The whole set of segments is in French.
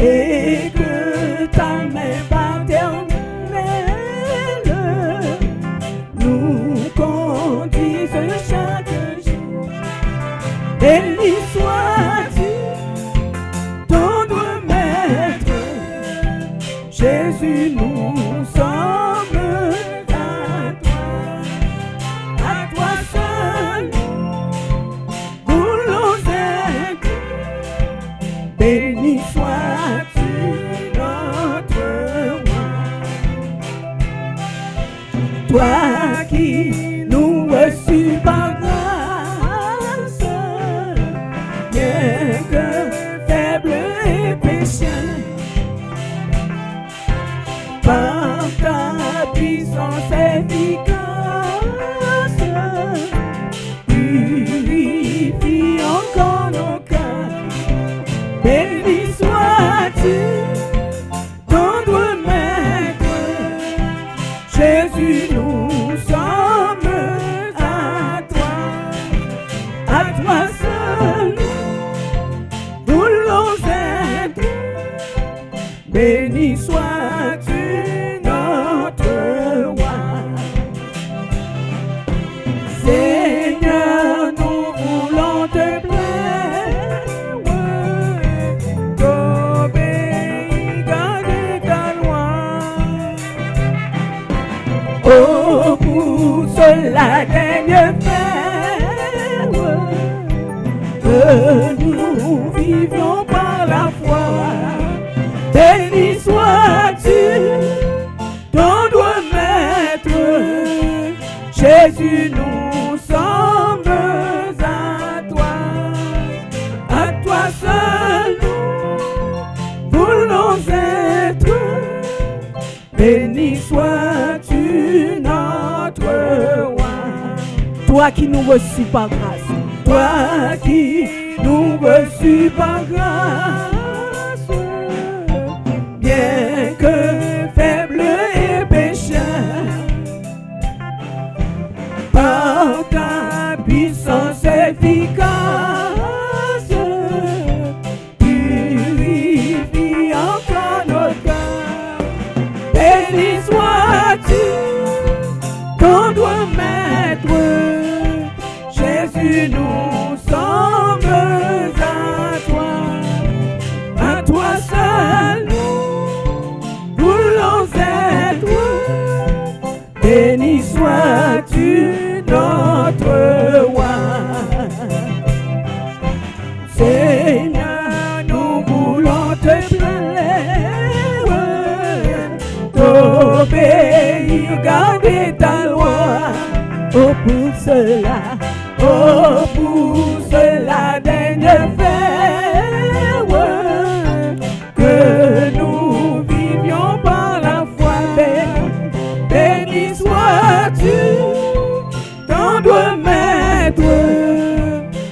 et que ta main paternelle nous conduise chaque jour. Béni sois-tu, tendre maître, Jésus, nous sommes à toi seul, voulons être. Béni sois-tu, notre roi. Toi qui nous reçus par grâce, bien que faible et pécheur, par ta puissance efficace, purifie encore nos cœurs. Béni sois-tu, tendre maître, Jésus, nous sommes à toi seul, voulons être. Béni sois-tu, notre roi. Seigneur, nous voulons te plaire, t'obéir, garder ta loi. Oh, pour cela daigne faire que nous vivions par la foi. Béni sois-tu, tendre maître, Jésus, nous sommes à toi seul, voulons être. Béni sois-tu, notre roi. Toi qui nous reçus par grâce, toi qui nous reçus par grâce, bien que faible et pécheur, par ta puissance efficace, purifie encore nos cœurs. Béni sois-tu, tendre maître, Jésus, nous sommes à toi seul, voulons être. Béni sois-tu, notre roi. Seigneur, nous voulons te plaire, t'obéir, garder ta loi. Oh, pour cela, daigne faire que nous vivions par la foi. Béni sois-tu, tendre maître,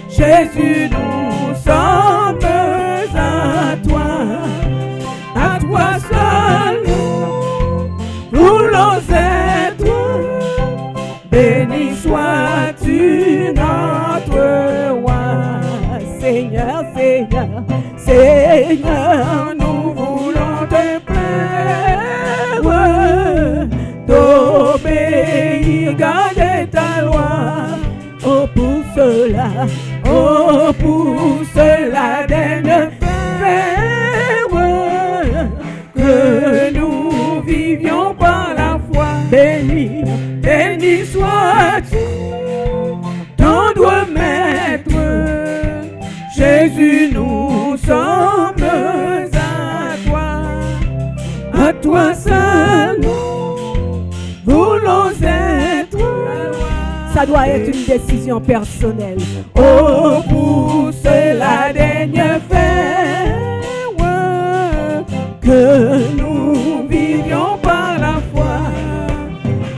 Jésus, nous sommes à toi seul, voulons être. Béni sois-tu, notre roi. Seigneur, Seigneur, Seigneur, nous voulons te plaire, t'obéir, garder ta loi. Oh, pour cela, daigne faire que nous vivions par la foi. Béni sois-tu, tendre maître, Jésus, nous sommes à toi seul, voulons être. Ça doit être une décision personnelle. Oh, pour cela daigne faire que nous vivions par la foi.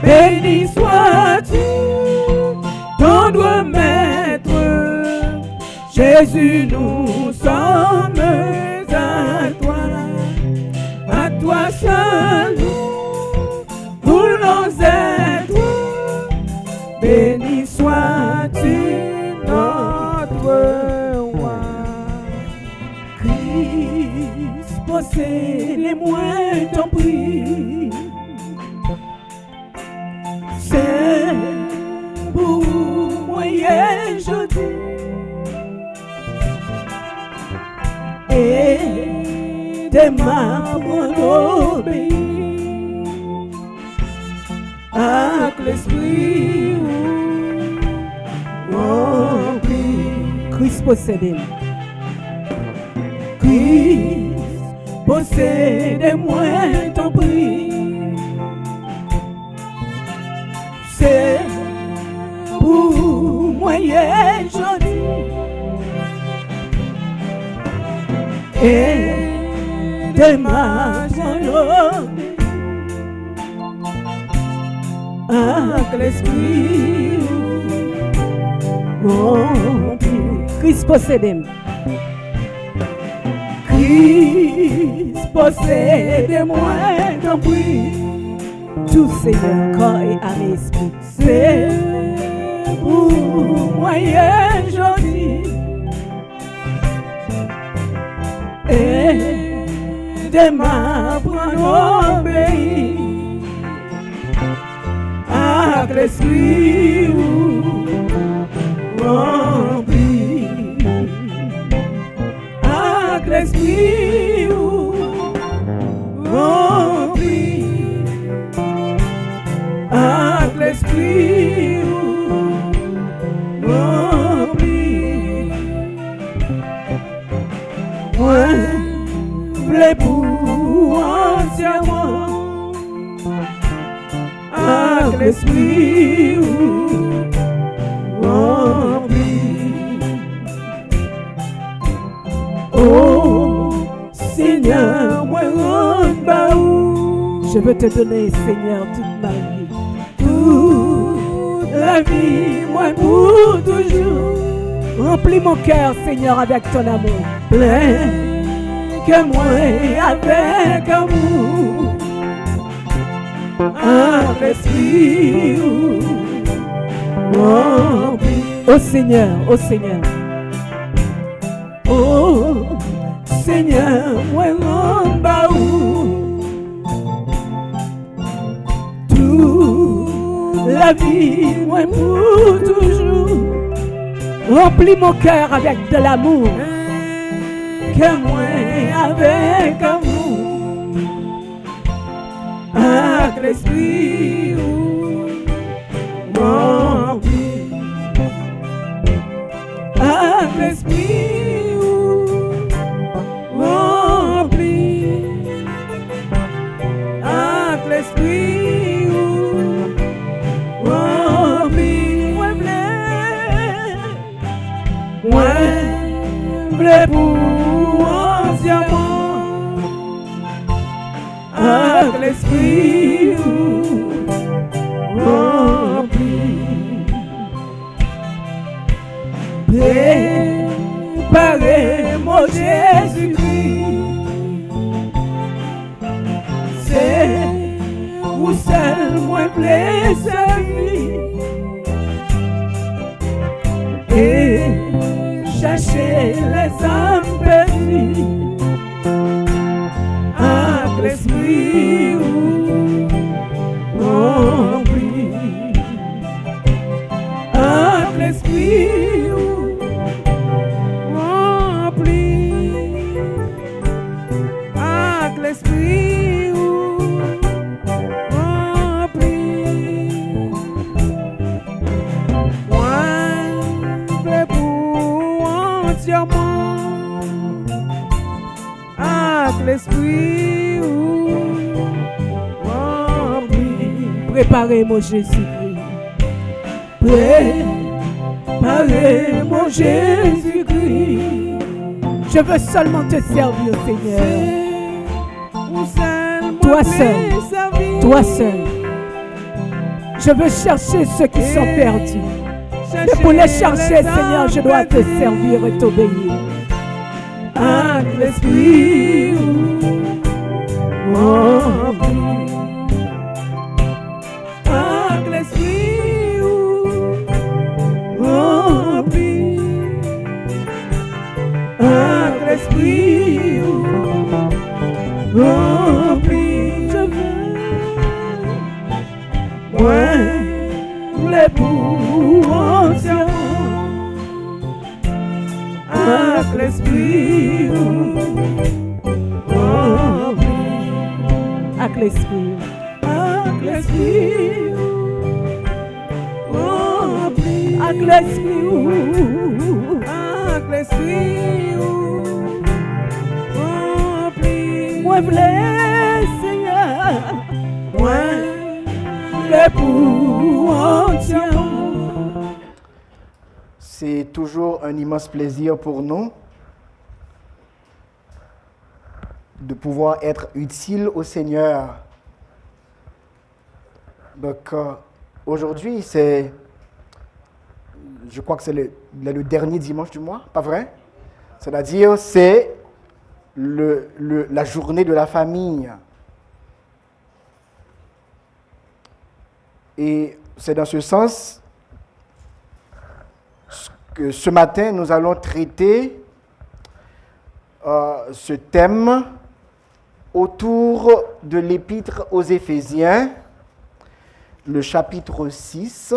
Béni sois-tu, tendre maître, Jésus, nous sommes à toi seul, voulons être. Béni sois-tu, notre roi. Christ, possédez-moi, t'en prie. C'est pour moi aujourd'hui. Et aidez-moi pour obéir à l'esprit rempli. Christ possédez-moi. Christ, possédez-moi, t'en prie. C'est pour moi aujourd'hui. Et aidez-moi à l'esprit rempli. Christ possédez-moi. Christ, possédez-moi, t'en prie. Tout Seigneur, corps et âme et esprit, c'est pour moi aujourd'hui. Et aidez-moi pour obéir à l'esprit rempli. L'esprit rempli, avec l'esprit rempli. Moi, voulais pour entièrement, avec l'esprit rempli. Oh Seigneur, moi je veux te donner, Seigneur, toute ma vie, toute la vie, moi pour toujours. Remplis mon cœur, Seigneur, avec ton amour. Plein que moi avec amour. Avec l'esprit rempli. Oh Seigneur, oh Seigneur. Oh Seigneur, moi toute la vie, moi pour toujours. Remplis mon cœur avec de l'amour, que moi avec amour, avec l'esprit rempli, avec l'esprit rempli, avec l'esprit rempli. Moi, bleu pour entièrement, avec l'esprit rempli. Préparez mon Jésus-Christ, c'est où seul moi plaît servir. Et chercher les âmes perdues avec l'esprit rempli, avec l'esprit rempli, avec l'esprit rempli. Avec l'esprit rempli. Préparez mon Jésus-Christ. Préparez mon Jésus-Christ. Je veux seulement te servir, Seigneur. Toi seul. Toi seul. Je veux chercher ceux qui sont perdus. Et pour les chercher, Seigneur, je dois te servir et t'obéir. Avec l'esprit rempli, avec l'esprit rempli, avec l'esprit remplis. Je veux, moi, les pour anciens, avec l'esprit rempli. Avec l'esprit. Avec l'esprit rempli. Avec l'esprit rempli. Moi voulais Seigneur, moi voulais pour entier. C'est toujours un immense plaisir pour nous de pouvoir être utile au Seigneur. Donc aujourd'hui, je crois que c'est le dernier dimanche du mois, pas vrai? C'est-à-dire, c'est la journée de la famille. Et c'est dans ce sens que ce matin, nous allons traiter ce thème autour de l'épître aux Éphésiens, le chapitre 6,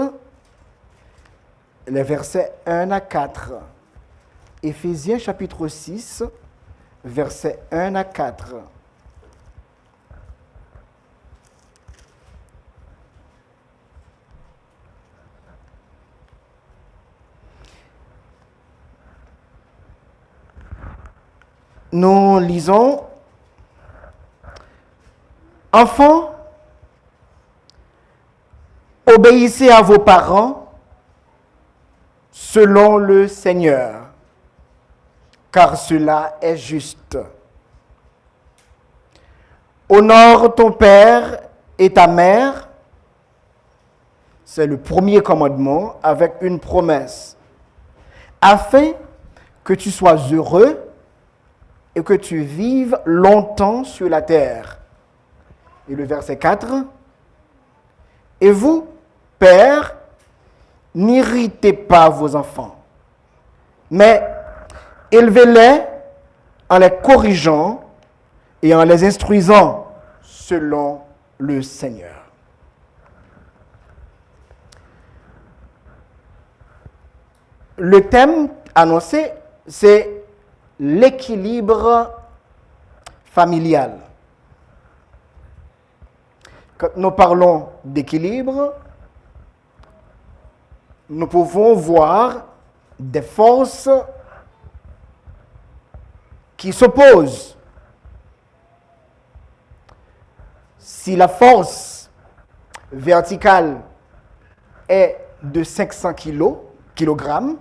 les versets 1 à 4. Éphésiens chapitre 6, versets 1 à 4. Nous lisons: Enfants, obéissez à vos parents selon le Seigneur, car cela est juste. Honore ton père et ta mère, c'est le premier commandement avec une promesse, afin que tu sois heureux et que tu vives longtemps sur la terre. Et le verset 4, et vous, pères, n'irritez pas vos enfants, mais élevez-les en les corrigeant et en les instruisant selon le Seigneur. Le thème annoncé, c'est l'équilibre familial. Quand nous parlons d'équilibre, nous pouvons voir des forces qui s'opposent. Si la force verticale est de 500 kilogrammes,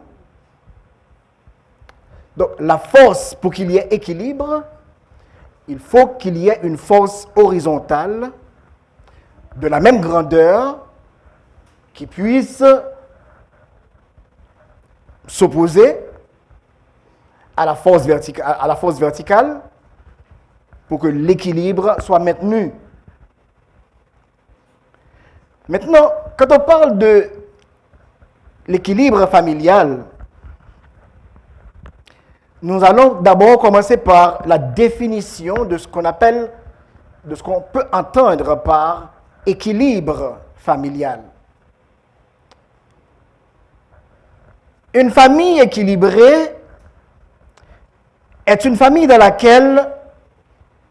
donc la force, pour qu'il y ait équilibre, il faut qu'il y ait une force horizontale de la même grandeur qui puisse s'opposer à la force verticale pour que l'équilibre soit maintenu. Maintenant, quand on parle de l'équilibre familial, nous allons d'abord commencer par la définition de ce qu'on peut entendre par équilibre familial. Une famille équilibrée est une famille dans laquelle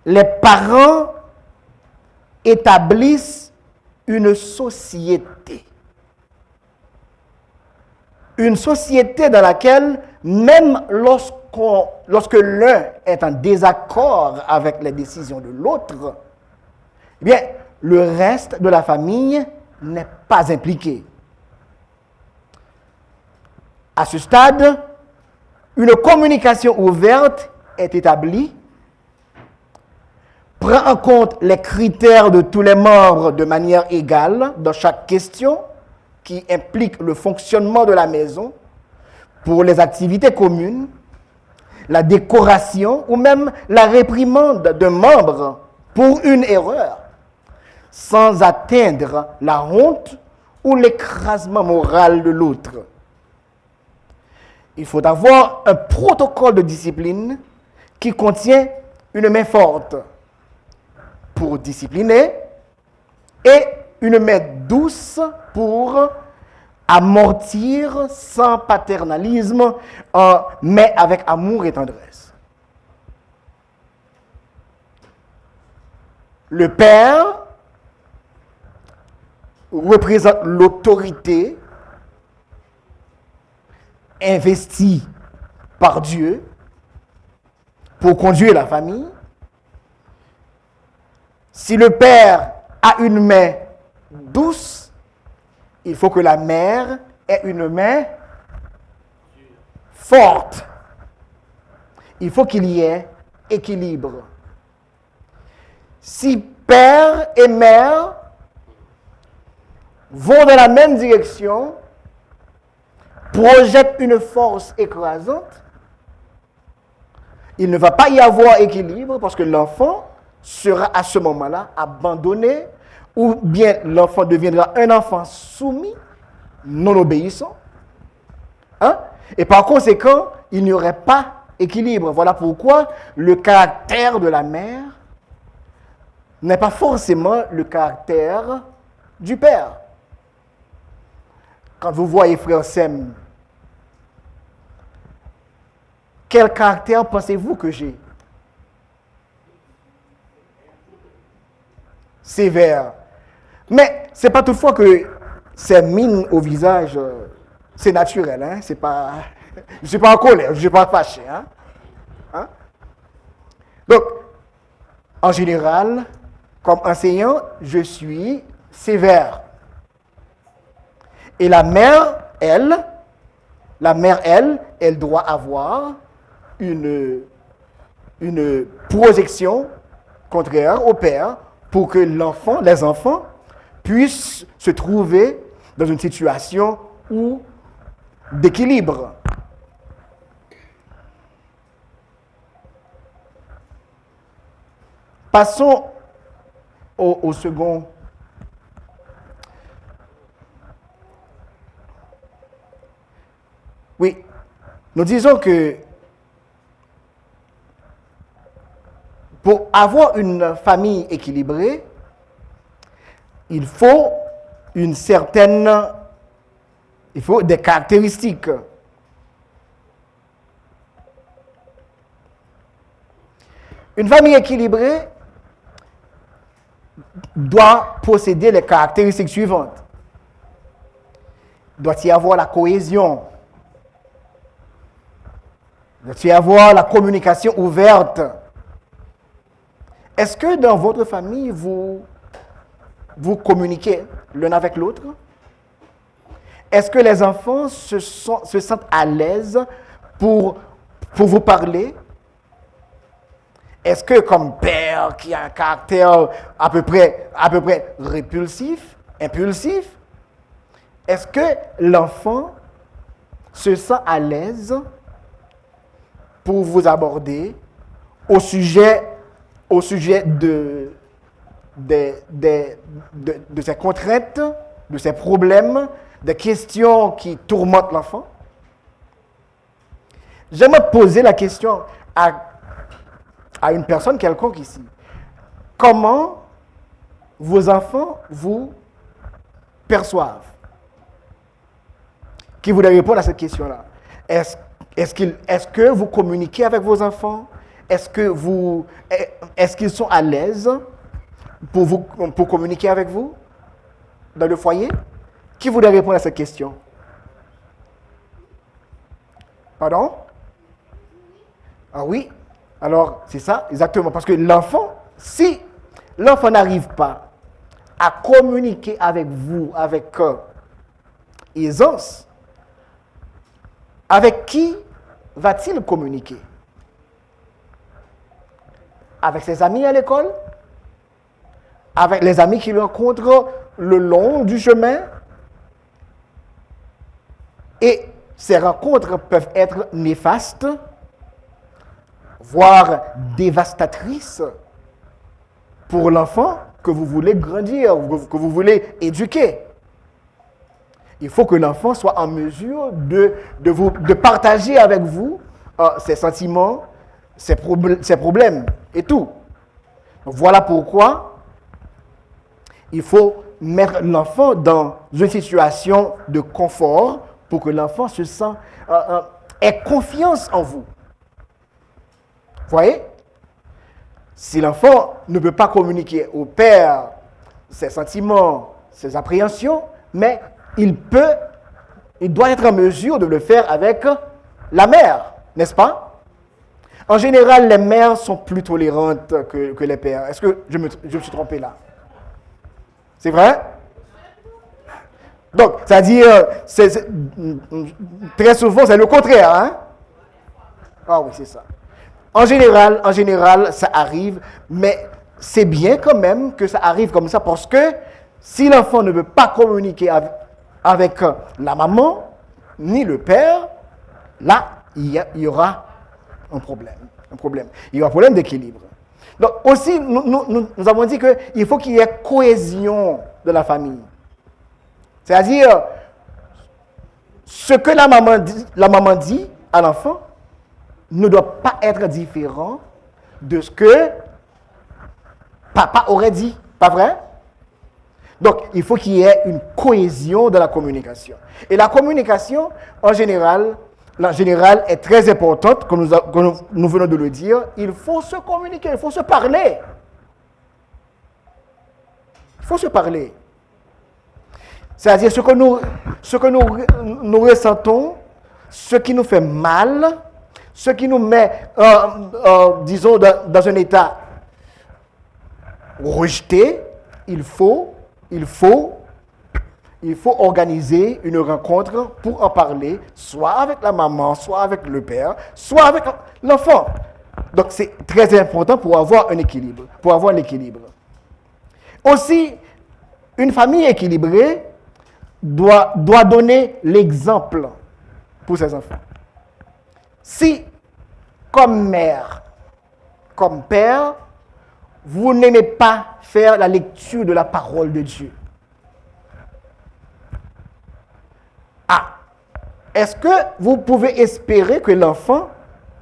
les parents établissent une société. Une société dans laquelle, même lorsque l'un est en désaccord avec les décisions de l'autre, eh bien, le reste de la famille n'est pas impliqué. À ce stade, une communication ouverte est établie, prend en compte les critères de tous les membres de manière égale dans chaque question qui implique le fonctionnement de la maison, pour les activités communes, la décoration ou même la réprimande d'un membre pour une erreur, sans atteindre la honte ou l'écrasement moral de l'autre. Il faut avoir un protocole de discipline qui contient une main forte, pour discipliner et une main douce pour amortir sans paternalisme, mais avec amour et tendresse. Le père représente l'autorité investie par Dieu pour conduire la famille. Si le père a une main douce, il faut que la mère ait une main forte. Il faut qu'il y ait équilibre. Si père et mère vont dans la même direction, projettent une force écrasante, il ne va pas y avoir équilibre parce que l'enfant sera à ce moment-là abandonné, ou bien l'enfant deviendra un enfant soumis, non obéissant. Et par conséquent, il n'y aurait pas équilibre. Voilà pourquoi le caractère de la mère n'est pas forcément le caractère du père. Quand vous voyez frère Sem, quel caractère pensez-vous que j'ai? Sévère. Mais ce n'est pas toutefois que ces mines au visage, c'est naturel. Hein? C'est pas, je ne suis pas en colère, je ne suis pas fâché. Hein? Donc, en général, comme enseignant, je suis sévère. Et la mère, elle doit avoir une projection contraire au père pour que les enfants puissent se trouver dans une situation d'équilibre. Passons au second. Oui, nous disons que pour avoir une famille équilibrée, il faut des caractéristiques. Une famille équilibrée doit posséder les caractéristiques suivantes. Il doit y avoir la cohésion. Il doit y avoir la communication ouverte. Est-ce que dans votre famille, vous communiquez l'un avec l'autre? Est-ce que les enfants se sentent à l'aise pour vous parler? Est-ce que comme père qui a un caractère à peu près impulsif, est-ce que l'enfant se sent à l'aise pour vous aborder au sujet de ces contraintes, de ces problèmes, des questions qui tourmentent l'enfant? J'aimerais poser la question à une personne quelconque ici. Comment vos enfants vous perçoivent? Qui voudrait répondre à cette question-là? Est-ce que vous communiquez avec vos enfants? Est-ce qu'ils sont à l'aise pour communiquer avec vous dans le foyer? Qui voudrait répondre à cette question? Pardon? Ah oui? Alors, c'est ça, exactement. Parce que si l'enfant n'arrive pas à communiquer avec vous, avec aisance, avec qui va-t-il communiquer? Avec ses amis à l'école? Avec les amis qu'il rencontre le long du chemin? Et ces rencontres peuvent être néfastes, voire dévastatrices pour l'enfant que vous voulez grandir, que vous voulez éduquer. Il faut que l'enfant soit en mesure de partager avec vous ses sentiments, ses problèmes et tout. Donc voilà pourquoi il faut mettre l'enfant dans une situation de confort pour que l'enfant se sente, ait confiance en vous. Vous voyez? Si l'enfant ne peut pas communiquer au père ses sentiments, ses appréhensions, mais il doit être en mesure de le faire avec la mère, n'est-ce pas? En général, les mères sont plus tolérantes que les pères. Est-ce que je me suis trompé là? C'est vrai? Donc, c'est-à-dire, très souvent, c'est le contraire. Hein? Ah oui, c'est ça. En général, ça arrive, mais c'est bien quand même que ça arrive comme ça, parce que si l'enfant ne veut pas communiquer avec la maman, ni le père, là, il y aura un problème. Il y aura un problème d'équilibre. Donc aussi, nous avons dit qu'il faut qu'il y ait cohésion de la famille. C'est-à-dire, ce que la maman dit à l'enfant ne doit pas être différent de ce que papa aurait dit. Pas vrai? Donc, il faut qu'il y ait une cohésion de la communication. Et la communication, en général, est très importante, comme nous venons de le dire. Il faut se communiquer, il faut se parler. Il faut se parler. C'est-à-dire ce que nous ressentons, ce qui nous fait mal, ce qui nous met, disons, dans un état rejeté, il faut organiser une rencontre pour en parler, soit avec la maman, soit avec le père, soit avec l'enfant. Donc, c'est très important pour avoir un équilibre, Aussi, une famille équilibrée doit donner l'exemple pour ses enfants. Si, comme mère, comme père, vous n'aimez pas faire la lecture de la parole de Dieu, est-ce que vous pouvez espérer que l'enfant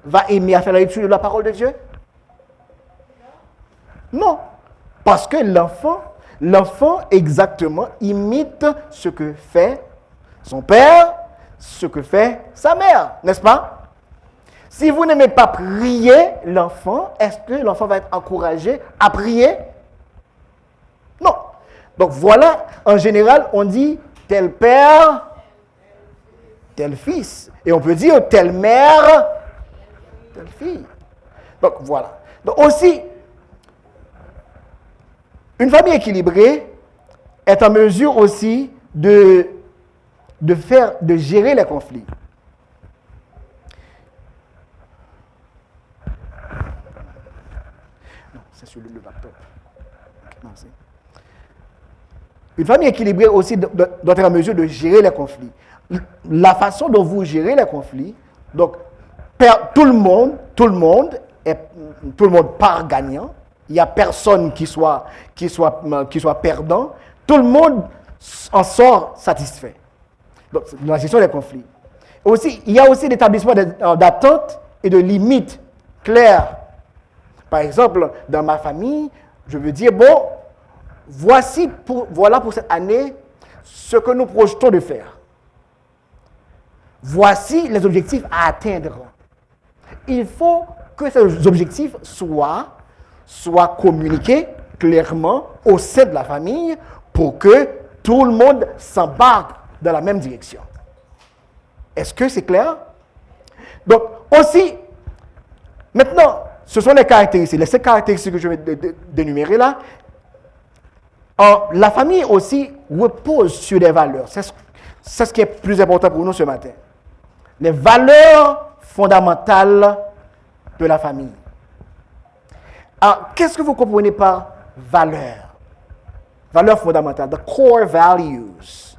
va aimer à faire la lecture de la parole de Dieu? Non. Parce que l'enfant exactement imite ce que fait son père, ce que fait sa mère, n'est-ce pas? Si vous n'aimez pas prier l'enfant, est-ce que l'enfant va être encouragé à prier? Non. Donc voilà, en général, on dit tel père, tel fils. Et on peut dire telle mère, telle fille. Donc voilà. Donc aussi, une famille équilibrée est en mesure aussi de gérer les conflits. Non, c'est sur le laptop. Non, une famille équilibrée aussi doit être en mesure de gérer les conflits. La façon dont vous gérez les conflits, donc tout le monde part gagnant. Il n'y a personne qui soit perdant. Tout le monde en sort satisfait. Donc, la gestion des conflits. Aussi, il y a aussi l'établissement d'attentes et de limites claires. Par exemple, dans ma famille, je veux dire, bon, voilà pour cette année ce que nous projetons de faire. Voici les objectifs à atteindre. Il faut que ces objectifs soient communiqués clairement au sein de la famille pour que tout le monde s'embarque dans la même direction. Est-ce que c'est clair? Donc, aussi, maintenant, ce sont les caractéristiques. Les 5 caractéristiques que je vais dénumérer là. La famille aussi repose sur des valeurs. C'est ce qui est plus important pour nous ce matin. Les valeurs fondamentales de la famille. Alors, qu'est-ce que vous comprenez par valeurs? Valeurs fondamentales, the core values.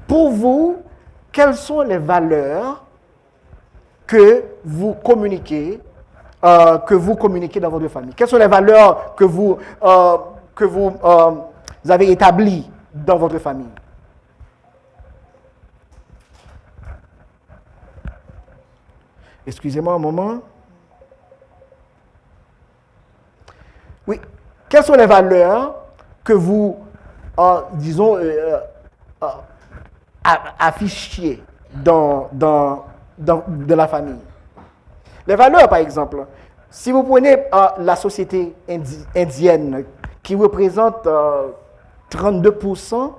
Pour vous, quelles sont les valeurs que vous communiquez dans votre famille? Quelles sont les valeurs que vous avez établies dans votre famille? Excusez-moi un moment. Oui. Quelles sont les valeurs que vous disons, affichées dans la famille. Les valeurs, par exemple, si vous prenez la société indienne qui représente 32%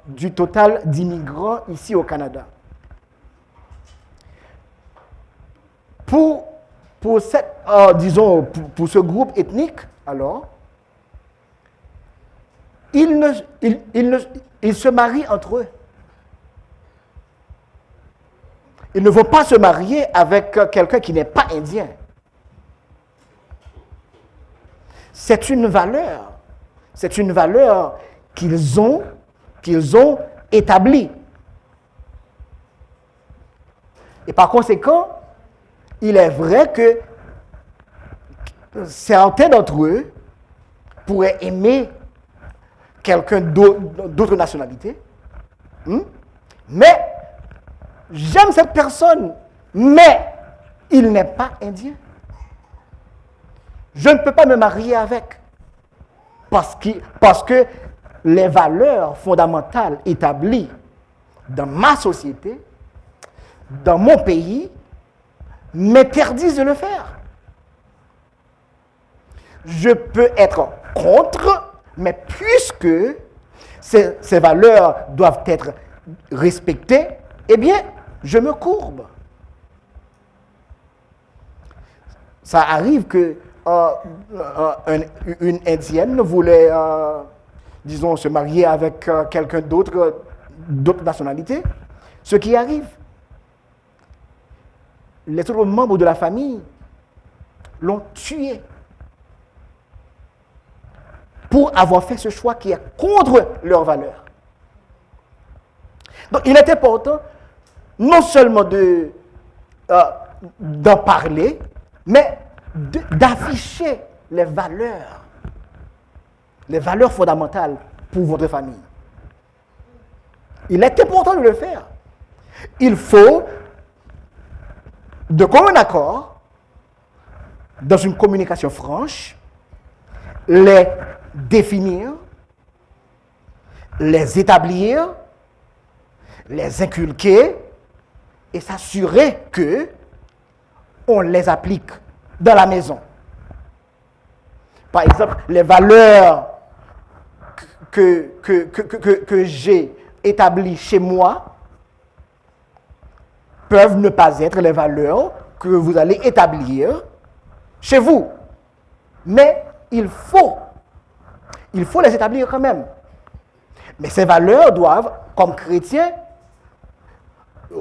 du total d'immigrants ici au Canada. Pour ce groupe ethnique, alors, ils se marient entre eux. Ils ne vont pas se marier avec quelqu'un qui n'est pas indien. C'est une valeur. C'est une valeur qu'ils ont établie. Et par conséquent, il est vrai que certains d'entre eux pourraient aimer quelqu'un d'autre nationalité. Mais j'aime cette personne, mais il n'est pas indien. Je ne peux pas me marier avec. Parce que les valeurs fondamentales établies dans ma société, dans mon pays, m'interdisent de le faire. Je peux être contre, mais puisque ces valeurs doivent être respectées, eh bien, je me courbe. Ça arrive que une Indienne voulait, disons, se marier avec quelqu'un d'autre nationalité. Ce qui arrive, les autres membres de la famille l'ont tué pour avoir fait ce choix qui est contre leurs valeurs. Donc, il est important non seulement d'en parler, mais d'afficher les valeurs fondamentales pour votre famille. Il est important de le faire. Il faut, de commun accord, dans une communication franche, les définir, les établir, les inculquer et s'assurer que on les applique dans la maison. Par exemple, les valeurs que j'ai établies chez moi peuvent ne pas être les valeurs que vous allez établir chez vous. Mais il faut les établir quand même. Mais ces valeurs doivent, comme chrétiens,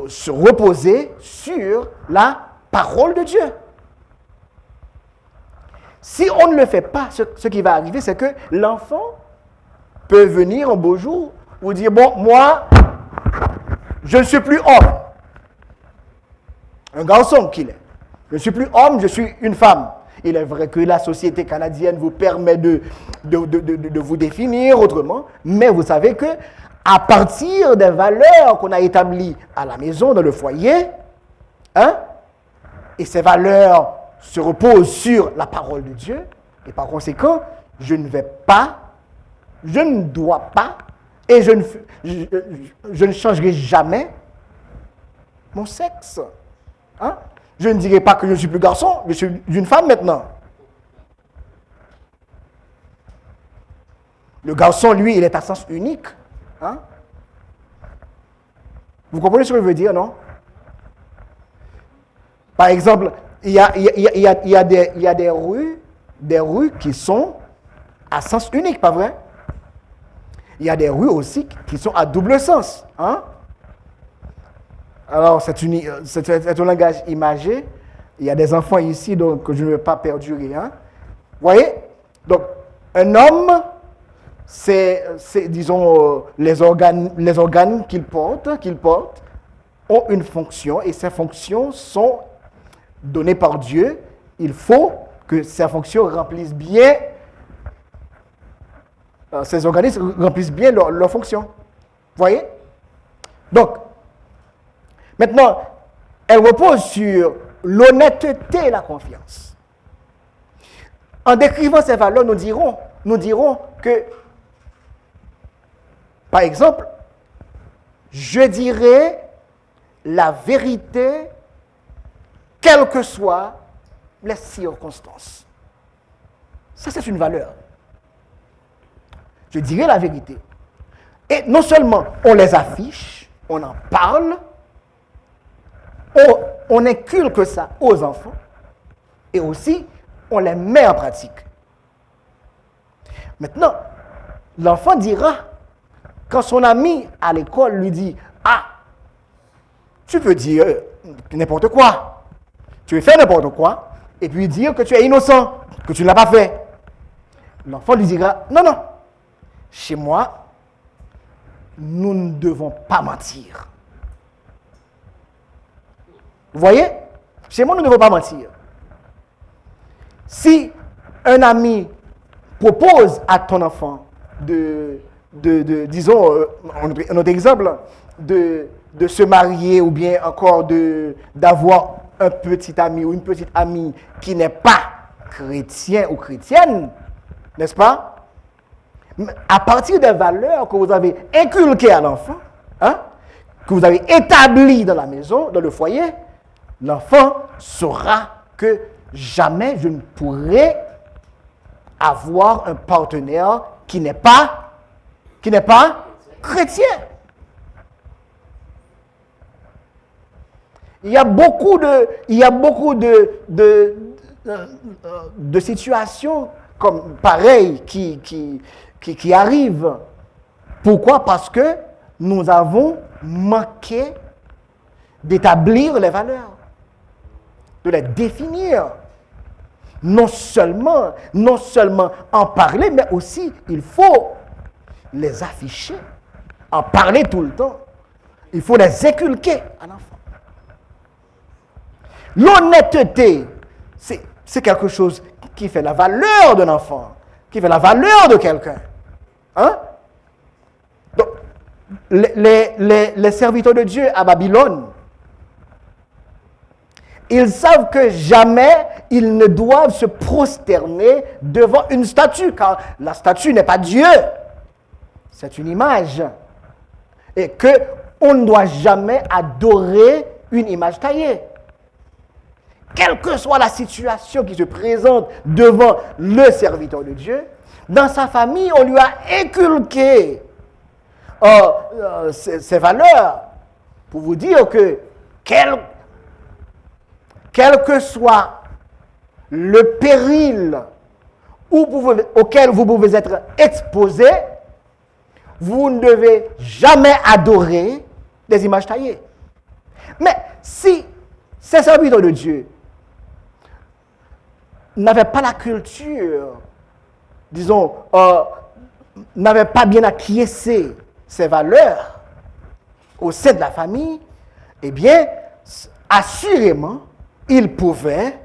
se reposer sur la parole de Dieu. Si on ne le fait pas, ce qui va arriver, c'est que l'enfant peut venir un beau jour ou dire, bon, moi, je ne suis plus homme. Un garçon qu'il est. Je ne suis plus homme, je suis une femme. Il est vrai que la société canadienne vous permet de vous définir autrement, mais vous savez que à partir des valeurs qu'on a établies à la maison, dans le foyer, et ces valeurs se reposent sur la parole de Dieu, et par conséquent, je ne dois pas, et je ne changerai jamais mon sexe. Je ne dirai pas que je ne suis plus garçon, je suis une femme maintenant. Le garçon, lui, il est à sens unique. Vous comprenez ce que je veux dire, non? Par exemple, il y a des rues qui sont à sens unique, pas vrai? Il y a des rues aussi qui sont à double sens. Alors, c'est un langage imagé. Il y a des enfants ici donc, que je ne vais pas perdurer. Vous voyez? Donc, un homme, c'est disons, les organes qu'il porte ont une fonction et ces fonctions sont données par Dieu. Il faut que ces fonctions remplissent bien, ces organismes remplissent bien leur fonction. Vous voyez? Donc, maintenant, elle repose sur l'honnêteté et la confiance. En décrivant ces valeurs, nous dirons que Par exemple, je dirais la vérité, quelles que soient les circonstances. Ça, c'est une valeur. Je dirais la vérité. Et non seulement on les affiche, on en parle, on inculque ça aux enfants, et aussi on les met en pratique. Maintenant, l'enfant dira, quand son ami à l'école lui dit « Ah, tu peux dire n'importe quoi, tu veux faire n'importe quoi, et puis dire que tu es innocent, que tu ne l'as pas fait. » L'enfant lui dira « Non, non, chez moi, nous ne devons pas mentir. » Vous voyez? Chez moi, nous ne devons pas mentir. Si un ami propose à ton enfant disons, un autre exemple, de se marier ou bien encore d'avoir un petit ami ou une petite amie qui n'est pas chrétien ou chrétienne, n'est-ce pas? À partir des valeurs que vous avez inculquées à l'enfant, que vous avez établies dans la maison, dans le foyer, l'enfant saura que jamais je ne pourrai avoir un partenaire qui n'est pas chrétien. Il y a beaucoup de situations comme pareilles qui arrivent. Pourquoi? Parce que nous avons manqué d'établir les valeurs, de les définir. Non seulement en parler, mais aussi il faut les afficher, en parler tout le temps. Il faut les inculquer à l'enfant. L'honnêteté, c'est quelque chose qui fait la valeur d'un enfant, qui fait la valeur de quelqu'un. Donc, les serviteurs de Dieu à Babylone, ils savent que jamais ils ne doivent se prosterner devant une statue, car la statue n'est pas Dieu, c'est une image. Et qu'on ne doit jamais adorer une image taillée. Quelle que soit la situation qui se présente devant le serviteur de Dieu, dans sa famille, on lui a inculqué ces valeurs pour vous dire que quel que soit le péril auquel vous pouvez être exposé, vous ne devez jamais adorer des images taillées. Mais si ces serviteurs de Dieu n'avaient pas la culture, disons, n'avaient pas bien acquiescé ces valeurs au sein de la famille, eh bien, assurément, ils pouvaient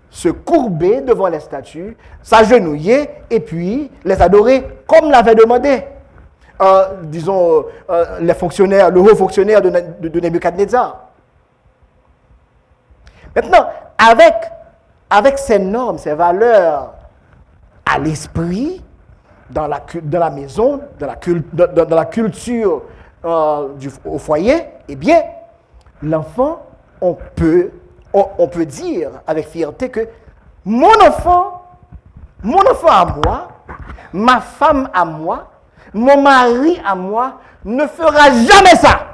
se courber devant les statues, s'agenouiller et puis les adorer comme l'avait demandé, disons, le haut fonctionnaire de Nebuchadnezzar. Maintenant, avec ces normes, ces valeurs à l'esprit, dans la maison, dans la culture au foyer, eh bien, l'enfant, on peut dire avec fierté que mon enfant à moi, ma femme à moi, mon mari à moi, ne fera jamais ça.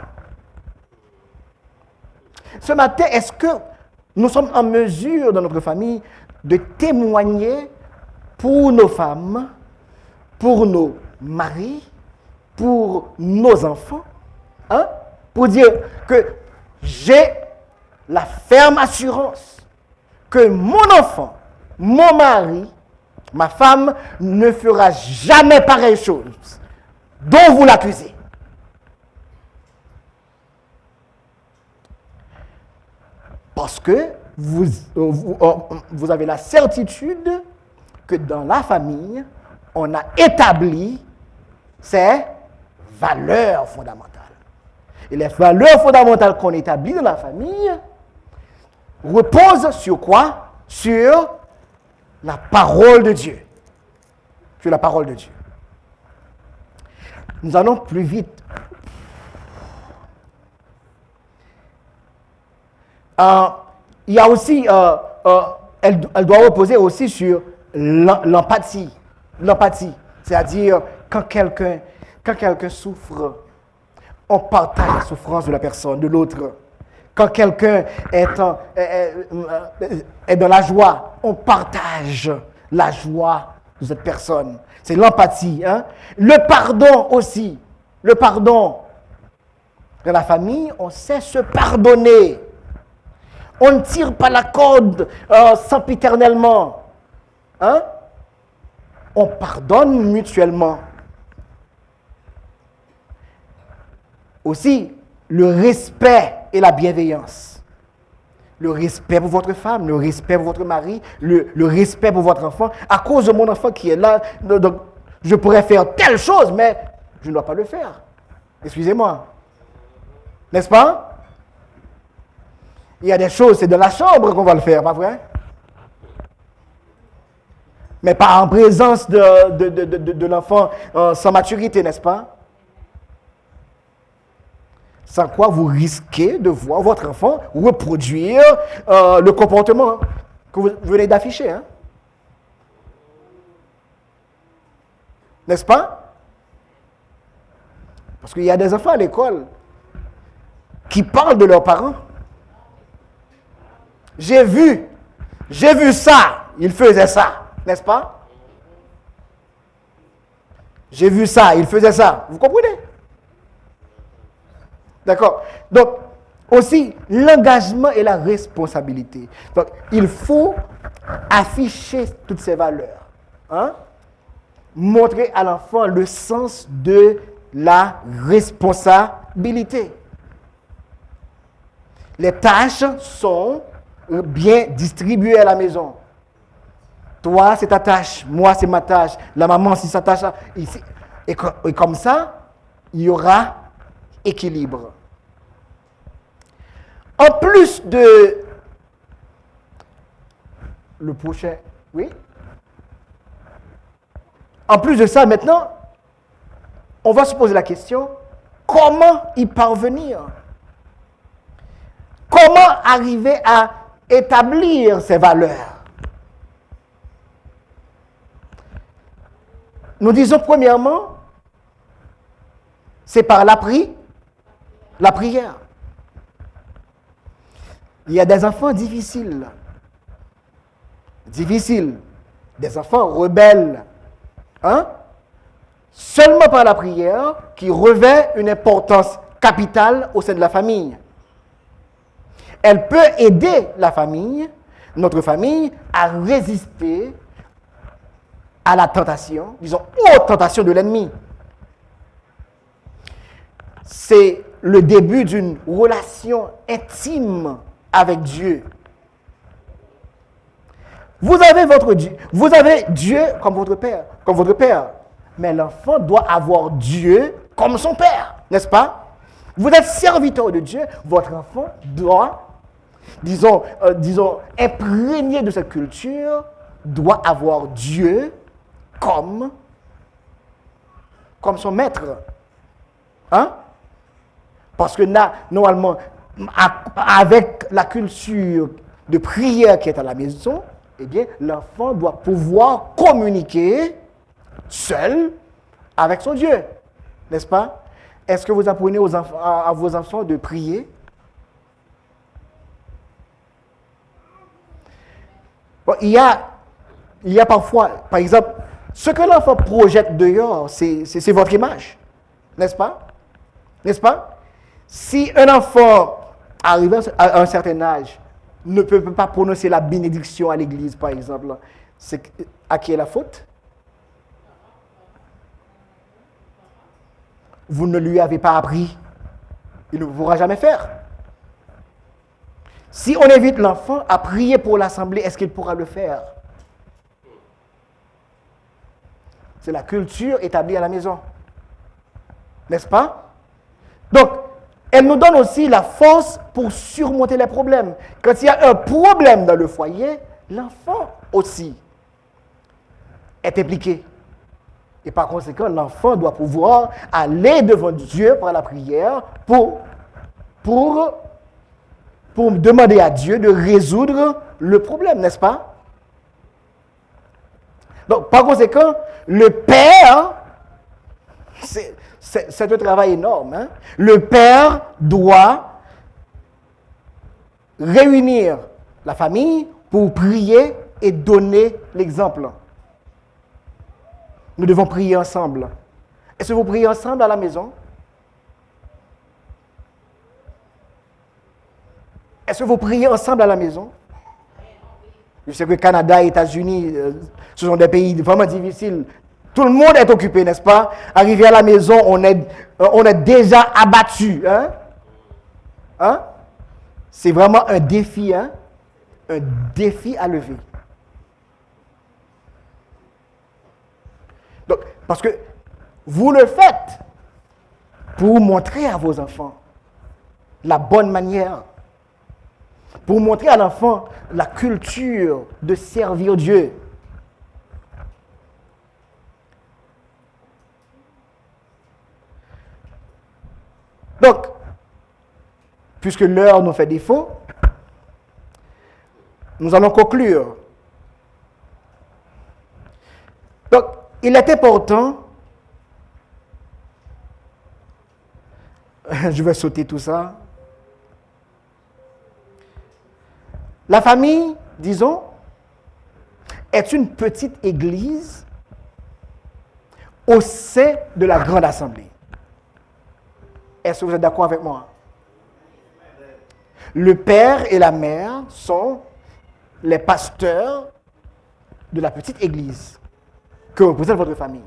Ce matin, est-ce que nous sommes en mesure dans notre famille de témoigner pour nos femmes, pour nos maris, pour nos enfants, pour dire que j'ai la ferme assurance que mon enfant, mon mari, ma femme ne fera jamais pareille chose dont vous l'accusez. Parce que vous avez la certitude que dans la famille, on a établi ces valeurs fondamentales. Et les valeurs fondamentales qu'on établit dans la famille reposent sur quoi? Sur la parole de Dieu. Sur la parole de Dieu. Nous allons plus vite. Il y a aussi, elle doit reposer aussi sur l'empathie. L'empathie, c'est-à-dire quand quelqu'un souffre, on partage la souffrance de la personne, de l'autre. Quand quelqu'un est dans la joie, on partage la joie de cette personne. C'est l'empathie. Hein? Le pardon aussi. Le pardon. Dans la famille, on sait se pardonner. On ne tire pas la corde sempiternellement. Hein? On pardonne mutuellement. Aussi, le respect et la bienveillance. Le respect pour votre femme, le respect pour votre mari, le respect pour votre enfant. À cause de mon enfant qui est là, donc, je pourrais faire telle chose, mais je ne dois pas le faire. Excusez-moi. N'est-ce pas? Il y a des choses, c'est dans la chambre qu'on va le faire, pas vrai? Mais pas en présence de l'enfant sans maturité, n'est-ce pas? Sans quoi vous risquez de voir votre enfant reproduire le comportement que vous venez d'afficher. Hein? N'est-ce pas? Parce qu'il y a des enfants à l'école qui parlent de leurs parents. J'ai vu ça, il faisait ça, n'est-ce pas? J'ai vu ça, il faisait ça. Vous comprenez? D'accord? Donc, aussi, l'engagement et la responsabilité. Donc, il faut afficher toutes ces valeurs. Hein? Montrer à l'enfant le sens de la responsabilité. Les tâches sont bien distribuées à la maison. Toi, c'est ta tâche. Moi, c'est ma tâche. La maman, c'est sa tâche. Et comme ça, il y aura équilibre. En plus de... Le prochain... Oui? En plus de ça, maintenant, on va se poser la question, comment y parvenir? Comment arriver à établir ces valeurs? Nous disons premièrement, c'est par la prière. Il y a des enfants difficiles. Des enfants rebelles. Hein? Seulement par la prière qui revêt une importance capitale au sein de la famille. Elle peut aider la famille, notre famille, à résister à la tentation, disons, aux tentations de l'ennemi. C'est le début d'une relation intime avec Dieu. Vous avez Dieu comme votre père, mais l'enfant doit avoir Dieu comme son père, n'est-ce pas? Vous êtes serviteur de Dieu, votre enfant doit, disons, imprégné de cette culture, doit avoir Dieu comme son maître. Hein? Parce que normalement, avec la culture de prière qui est à la maison, eh bien, l'enfant doit pouvoir communiquer seul avec son Dieu. N'est-ce pas? Est-ce que vous apprenez à vos enfants de prier? Bon, il y a parfois, par exemple, ce que l'enfant projette dehors, c'est votre image. N'est-ce pas? N'est-ce pas? Si un enfant arrivé à un certain âge ne peut pas prononcer la bénédiction à l'église, par exemple, c'est à qui est la faute? Vous ne lui avez pas appris. Il ne pourra jamais faire. Si on invite l'enfant à prier pour l'assemblée, est-ce qu'il pourra le faire? C'est la culture établie à la maison. N'est-ce pas? Donc, elle nous donne aussi la force pour surmonter les problèmes. Quand il y a un problème dans le foyer, l'enfant aussi est impliqué. Et par conséquent, l'enfant doit pouvoir aller devant Dieu par la prière pour demander à Dieu de résoudre le problème, n'est-ce pas? Donc, par conséquent, le père, c'est un travail énorme. Hein? Le père doit réunir la famille pour prier et donner l'exemple. Nous devons prier ensemble. Est-ce que vous priez ensemble à la maison? Est-ce que vous priez ensemble à la maison? Je sais que Canada et États-Unis, ce sont des pays vraiment difficiles. Tout le monde est occupé, n'est-ce pas? Arrivé à la maison, on est déjà abattu. Hein? Hein? C'est vraiment un défi, hein? Un défi à lever. Donc, parce que vous le faites pour montrer à vos enfants la bonne manière, pour montrer à l'enfant la culture de servir Dieu. Donc, puisque l'heure nous fait défaut, nous allons conclure. Donc, il est important, je vais sauter tout ça. La famille, disons, est une petite église au sein de la grande assemblée. Est-ce que vous êtes d'accord avec moi? Le père et la mère sont les pasteurs de la petite église que représente votre famille.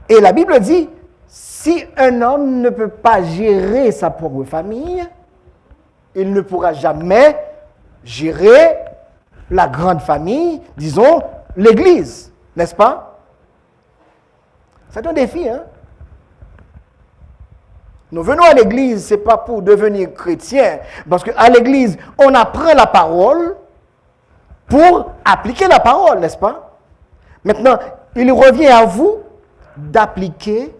Et la Bible dit, si un homme ne peut pas gérer sa propre famille, il ne pourra jamais gérer la grande famille, disons, l'église, n'est-ce pas? C'est un défi, hein? Nous venons à l'église, ce n'est pas pour devenir chrétien, parce qu'à l'église, on apprend la parole pour appliquer la parole, n'est-ce pas? Maintenant, il revient à vous d'appliquer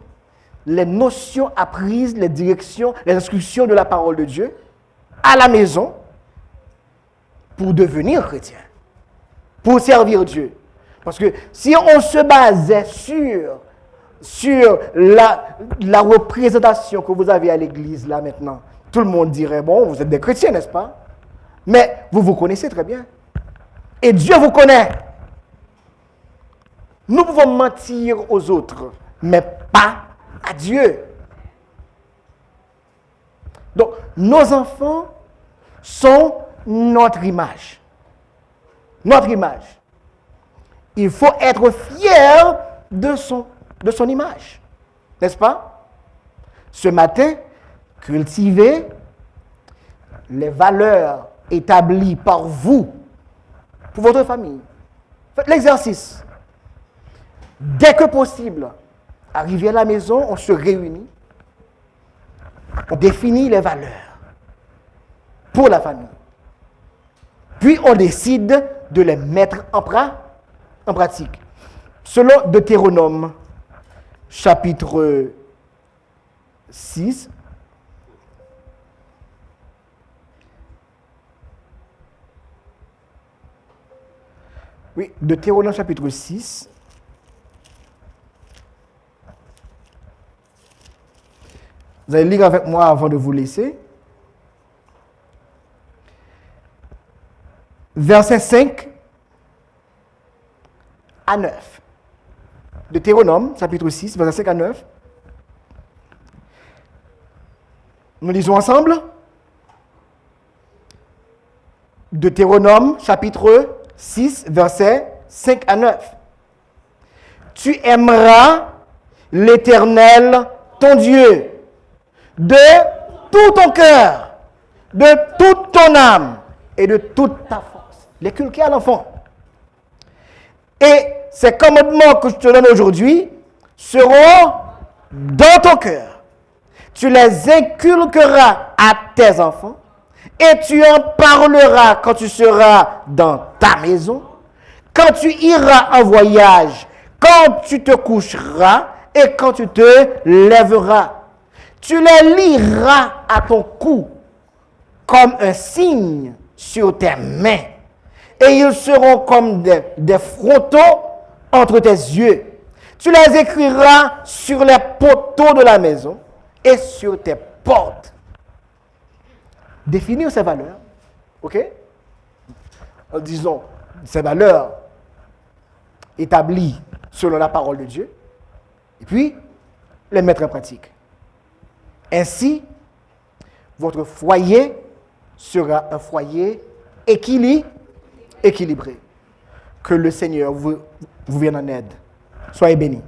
les notions apprises, les directions, les instructions de la parole de Dieu à la maison pour devenir chrétien, pour servir Dieu. Parce que si on se basait sur la représentation que vous avez à l'église là maintenant, tout le monde dirait, bon, vous êtes des chrétiens, n'est-ce pas? Mais vous vous connaissez très bien. Et Dieu vous connaît. Nous pouvons mentir aux autres, mais pas à Dieu. Donc, nos enfants sont notre image. Notre image. Il faut être fier de son image. N'est-ce pas? Ce matin, cultivez les valeurs établies par vous pour votre famille. Faites l'exercice. Dès que possible, arrivez à la maison, on se réunit, on définit les valeurs pour la famille. Puis on décide de les mettre en pratique. Selon Deutéronome, chapitre 6, oui, Deutéronome chapitre 6, vous allez lire avec moi avant de vous laisser. Versets 5 à 9. Deutéronome, chapitre 6, versets 5 à 9. Nous lisons ensemble. Deutéronome, chapitre 6, versets 5 à 9. Tu aimeras l'Éternel, ton Dieu, de tout ton cœur, de toute ton âme et de toute ta force. L'inculquer à l'enfant. Et ces commandements que je te donne aujourd'hui seront dans ton cœur. Tu les inculqueras à tes enfants et tu en parleras quand tu seras dans ta maison, quand tu iras en voyage quand tu te coucheras et quand tu te lèveras. Tu les liras à ton cou comme un signe sur tes mains, et ils seront comme des frontons entre tes yeux. Tu les écriras sur les poteaux de la maison et sur tes portes. Définir ces valeurs, ok? Disons, ces valeurs établies selon la parole de Dieu, et puis les mettre en pratique. Ainsi, votre foyer sera un foyer équilibré. Que le Seigneur vous vienne en aide. Soyez bénis.